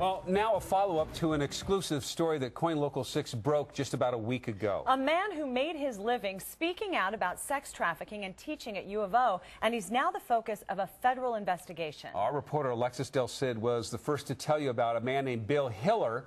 Well, now a follow-up to an exclusive story that Koin Local 6 broke just about a week ago. A man who made his living speaking out about sex trafficking and teaching at U of O, and he's now the focus of a federal investigation. Our reporter Alexis Del Cid was the first to tell you about a man named Bill Hillar.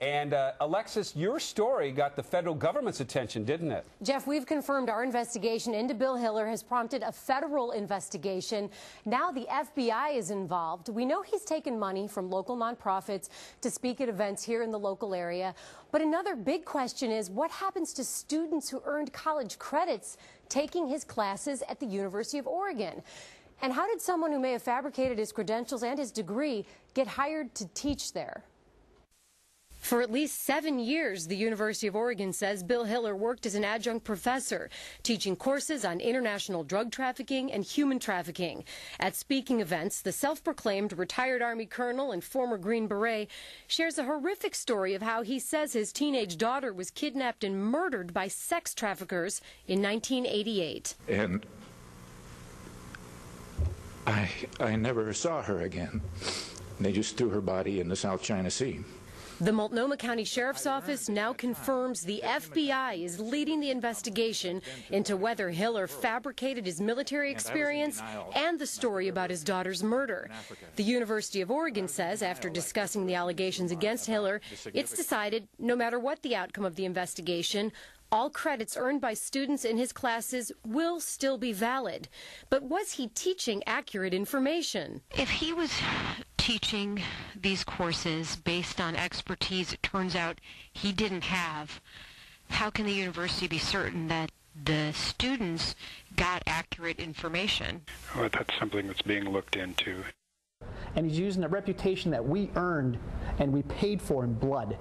And Alexis, your story got the federal government's attention, didn't it? Jeff, we've confirmed our investigation into Bill Hillar has prompted a federal investigation. Now the FBI is involved. We know he's taken money from local nonprofits to speak at events here in the local area. But another big question is what happens to students who earned college credits taking his classes at the University of Oregon? And how did someone who may have fabricated his credentials and his degree get hired to teach there? For at least 7 years, the University of Oregon says Bill Hillar worked as an adjunct professor, teaching courses on international drug trafficking and human trafficking. At speaking events, the self-proclaimed retired Army colonel and former Green Beret shares a horrific story of how he says his teenage daughter was kidnapped and murdered by sex traffickers in 1988. And I never saw her again. They just threw her body in the South China Sea. The Multnomah County Sheriff's Office now confirms the FBI is leading the investigation into whether Hillar fabricated his military experience and the story about his daughter's murder. The University of Oregon says after discussing the allegations against Hillar, it's decided no matter what the outcome of the investigation, all credits earned by students in his classes will still be valid. But was he teaching accurate information? If he was teaching these courses based on expertise it turns out he didn't have, how can the university be certain that the students got accurate information? Well, that's something that's being looked into. And he's using a reputation that we earned and we paid for in blood.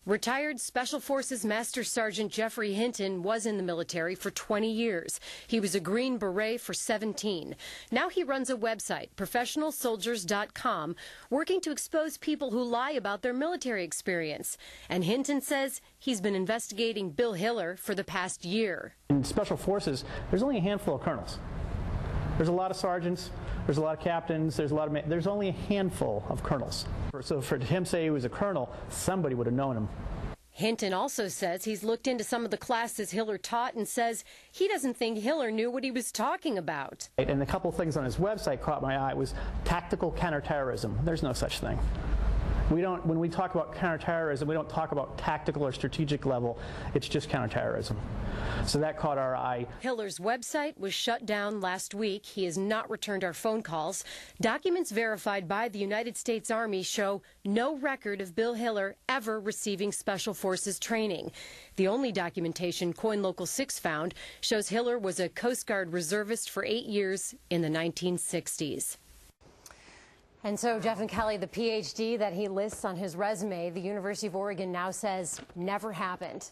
Retired Special Forces Master Sergeant Jeffrey Hinton was in the military for 20 years. He was a Green Beret for 17. Now he runs a website, professionalsoldiers.com, working to expose people who lie about their military experience. And Hinton says he's been investigating Bill Hillar for the past year. In Special Forces, there's only a handful of colonels. There's a lot of sergeants, there's a lot of captains, there's only a handful of colonels. So for him to say he was a colonel, somebody would have known him. Hinton also says he's looked into some of the classes Hillar taught and says he doesn't think Hillar knew what he was talking about. And a couple of things on his website caught my eye was tactical counterterrorism. There's no such thing. When we talk about counterterrorism, we don't talk about tactical or strategic level. It's just counterterrorism. So that caught our eye. Hillar's website was shut down last week. He has not returned our phone calls. Documents verified by the United States Army show no record of Bill Hillar ever receiving Special Forces training. The only documentation Koin Local 6 found shows Hillar was a Coast Guard reservist for 8 years in the 1960s. And so, Jeff and Kelly, the PhD that he lists on his resume, the University of Oregon now says never happened.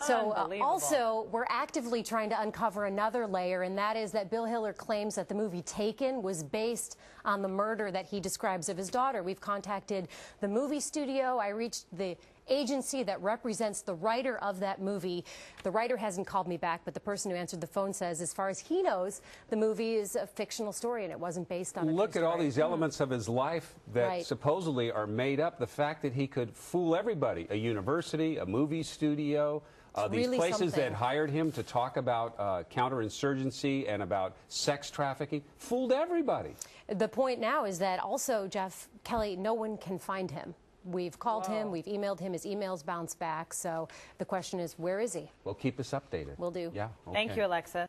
So also, we're actively trying to uncover another layer, and that is that Bill Hillar claims that the movie Taken was based on the murder that he describes of his daughter. We've contacted the movie studio. I reached the agency that represents the writer of that movie. The writer hasn't called me back, but the person who answered the phone says, as far as he knows, the movie is a fictional story and it wasn't based on a Look at all these elements of his life that supposedly are made up. The fact that he could fool everybody, a university, a movie studio, these really places that hired him to talk about counterinsurgency and about sex trafficking, fooled everybody. The point now is that also, Jeff, Kelly, no one can find him. We've called him, we've emailed him, his emails bounce back. So the question is, where is he? Well, keep us updated. Will do. Yeah. Okay. Thank you, Alexa.